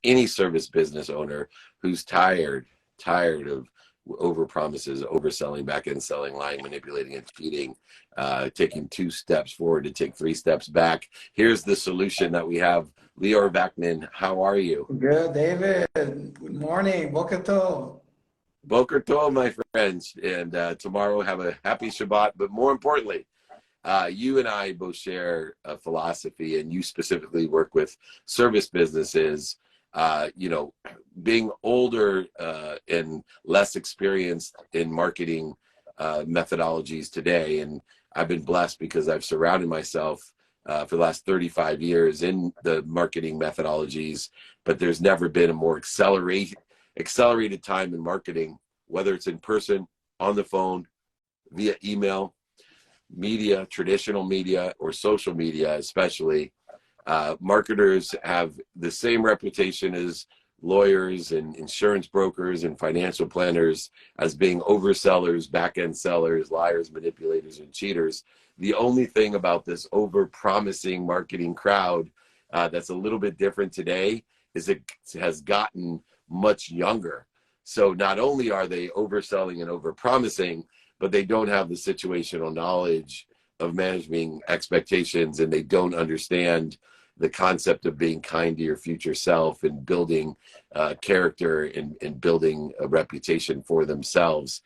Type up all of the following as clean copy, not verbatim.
any service business owner who's tired of over promises, overselling, back end selling, lying, manipulating, and cheating, taking 2 steps forward to take 3 steps back. Here's the solution that we have. Lior Vaknin, how are you? Good, David. Good morning. Boker tov. Boker tov, my friends. And tomorrow have a happy Shabbat. But more importantly, you and I both share a philosophy, and you specifically work with service businesses. Being older and less experienced in marketing methodologies today, and I've been blessed because I've surrounded myself for the last 35 years in the marketing methodologies, but there's never been a more accelerated time in marketing, whether it's in person, on the phone, via email, media, traditional media, or social media especially. Marketers have the same reputation as lawyers and insurance brokers and financial planners as being oversellers, back-end sellers, liars, manipulators, and cheaters. The only thing about this over-promising marketing crowd that's a little bit different today is it has gotten much younger. So not only are they overselling and over-promising, but they don't have the situational knowledge of managing expectations, and they don't understand the concept of being kind to your future self and building character and building a reputation for themselves.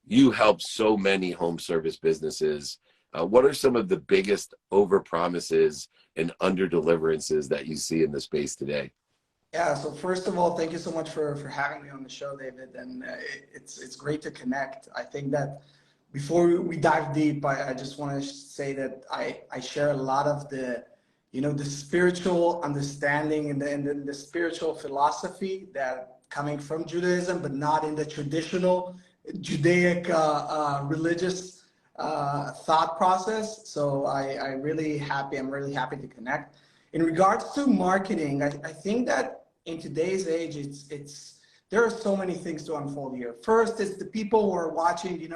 You help so many home service businesses. What are some of the biggest over-promises and under-deliverances that you see in the space today? Yeah, so first of all, thank you so much for having me on the show, David. And it's great to connect. I think that before we dive deep, I just want to say that I share a lot of the spiritual understanding and the spiritual philosophy that coming from Judaism, but not in the traditional Judaic religious thought process. So I'm really happy to connect. In regards to marketing, I think that in today's age, there are so many things to unfold here. First, it's the people who are watching,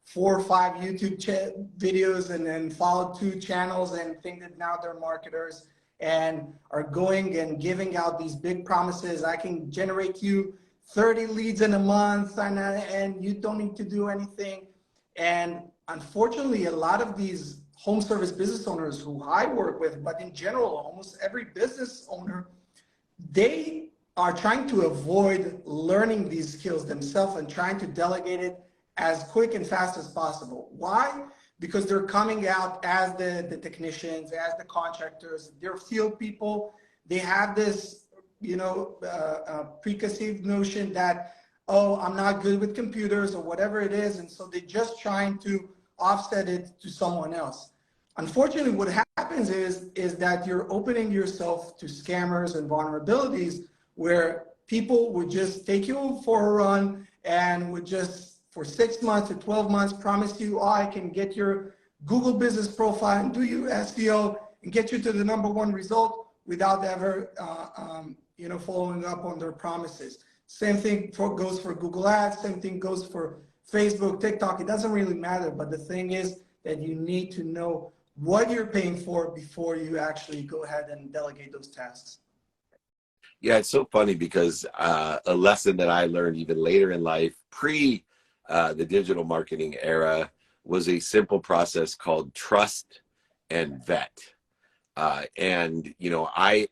4 or 5 YouTube videos and then follow 2 channels and think that now they're marketers and are going and giving out these big promises. I can generate you 30 leads in a month and you don't need to do anything. And unfortunately, a lot of these home service business owners who I work with, but in general, almost every business owner, they are trying to avoid learning these skills themselves and trying to delegate it as quick and fast as possible. Why? Because they're coming out as the technicians, as the contractors, they're field people. They have this, preconceived notion that, oh, I'm not good with computers or whatever it is. And so they're just trying to offset it to someone else. Unfortunately, what happens is that you're opening yourself to scammers and vulnerabilities where people would just take you for a run and would just, for 6 months to 12 months, promise you, oh, I can get your Google business profile and do your SEO and get you to the #1 result without ever, following up on their promises. Same thing goes for Google Ads. Same thing goes for Facebook, TikTok. It doesn't really matter. But the thing is that you need to know what you're paying for before you actually go ahead and delegate those tasks. Yeah, it's so funny because a lesson that I learned even later in life, pre the digital marketing era, was a simple process called trust and vet. I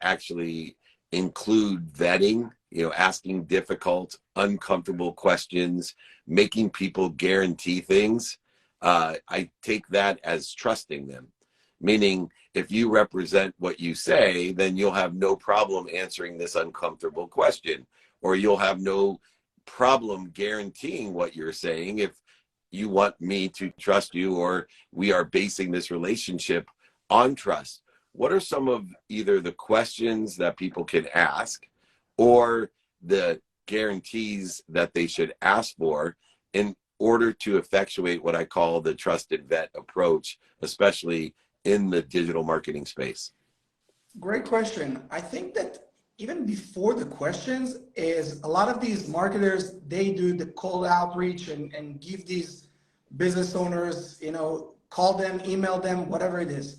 actually include vetting, asking difficult, uncomfortable questions, making people guarantee things. I take that as trusting them, meaning if you represent what you say, then you'll have no problem answering this uncomfortable question, or you'll have no problem guaranteeing what you're saying if you want me to trust you, or we are basing this relationship on trust. What are some of either the questions that people can ask or the guarantees that they should ask for in order to effectuate what I call the trusted vet approach, especially in the digital marketing space? Great question. I think that even before the questions is a lot of these marketers, they do the cold outreach and give these business owners, call them, email them, whatever it is.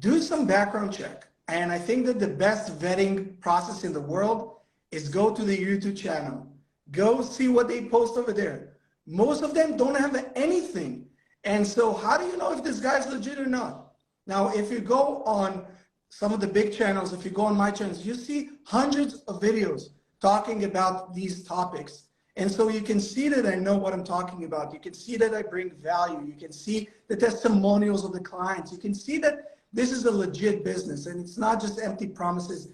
Do some background check. And I think that the best vetting process in the world is go to the YouTube channel. Go see what they post over there. Most of them don't have anything. And so how do you know if this guy's legit or not? Now, if you go on some of the big channels, if you go on my channels, you see hundreds of videos talking about these topics. And so you can see that I know what I'm talking about. You can see that I bring value. You can see the testimonials of the clients. You can see that this is a legit business and it's not just empty promises,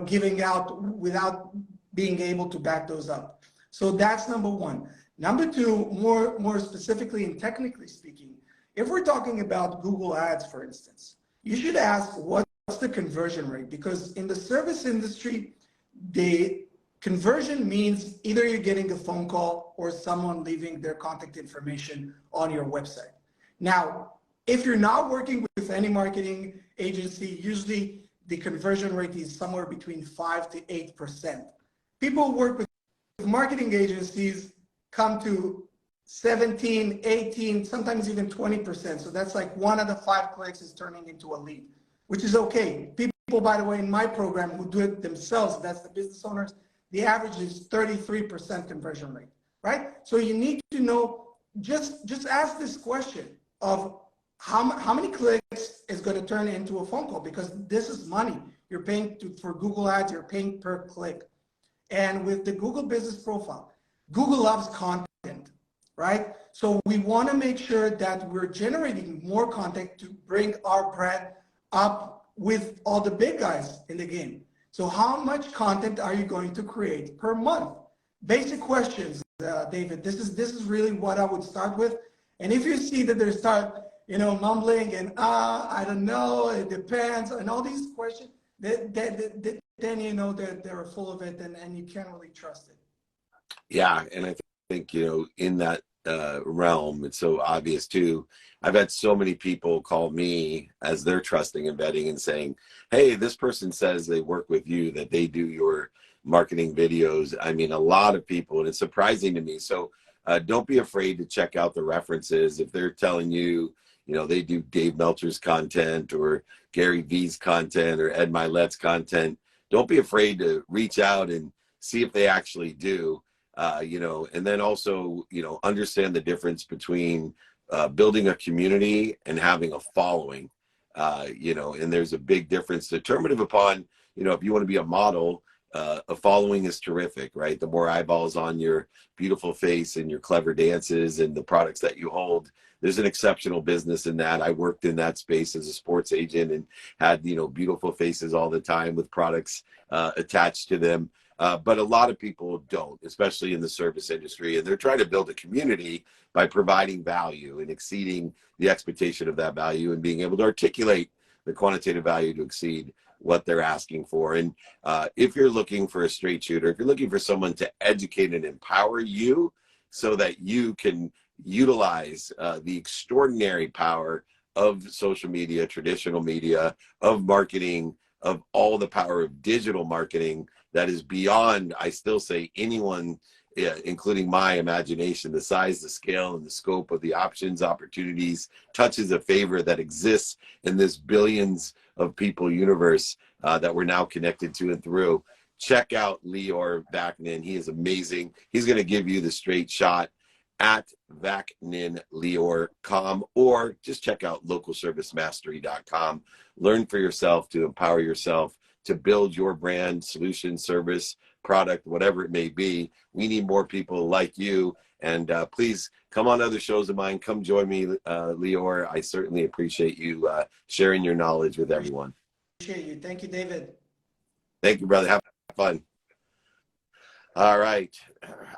giving out without being able to back those up. So that's number one. Number two, more specifically and technically speaking, if we're talking about Google Ads, for instance, you should ask what's the conversion rate, because in the service industry, the conversion means either you're getting a phone call or someone leaving their contact information on your website. Now, if you're not working with any marketing agency, usually the conversion rate is somewhere between 5 to 8%. People who work with marketing agencies come to 17, 18, sometimes even 20%. So that's like 1 out of 5 clicks is turning into a lead, which is okay. People, by the way, in my program who do it themselves, that's the business owners, the average is 33% conversion rate, right? So you need to know, just ask this question of how many clicks is going to turn into a phone call, because this is money. You're paying for Google Ads, you're paying per click. And with the Google Business Profile, Google loves content, right? So we want to make sure that we're generating more content to bring our brand up with all the big guys in the game. So how much content are you going to create per month? Basic questions, David. This is really what I would start with. And if you see that they start, mumbling and I don't know, it depends, and all these questions, then you know that they're full of it, and you can't really trust it. Yeah, and I think in that realm, it's so obvious too. I've had so many people call me as they're trusting and vetting and saying, hey, this person says they work with you, that they do your marketing videos. I mean, a lot of people, and it's surprising to me. So don't be afraid to check out the references. If they're telling you, they do Dave Meltzer's content or Gary Vee's content or Ed Milet's content, don't be afraid to reach out and see if they actually do. And then also, understand the difference between building a community and having a following, and there's a big difference determinative upon, if you want to be a model, a following is terrific, right? The more eyeballs on your beautiful face and your clever dances and the products that you hold, there's an exceptional business in that. I worked in that space as a sports agent and had, beautiful faces all the time with products attached to them. But a lot of people don't, especially in the service industry, and they're trying to build a community by providing value and exceeding the expectation of that value and being able to articulate the quantitative value to exceed what they're asking for. And if you're looking for a straight shooter, if you're looking for someone to educate and empower you so that you can utilize the extraordinary power of social media, traditional media, of marketing, of all the power of digital marketing, that is beyond, I still say, anyone, including my imagination, the size, the scale, and the scope of the options, opportunities, touches of favor that exists in this billions of people universe that we're now connected to and through. Check out Lior Vaknin. He is amazing. He's going to give you the straight shot at VakninLior.com, or just check out localservicemastery.com. Learn for yourself to empower yourself to build your brand, solution, service, product, whatever it may be. We need more people like you. And please come on other shows of mine. Come join me, Lior. I certainly appreciate you sharing your knowledge with everyone. Appreciate you. Thank you, David. Thank you, brother. Have fun. All right.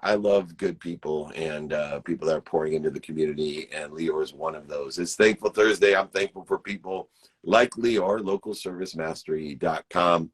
I love good people and people that are pouring into the community, and Lior is one of those. It's Thankful Thursday. I'm thankful for people like Lior, localservicemastery.com.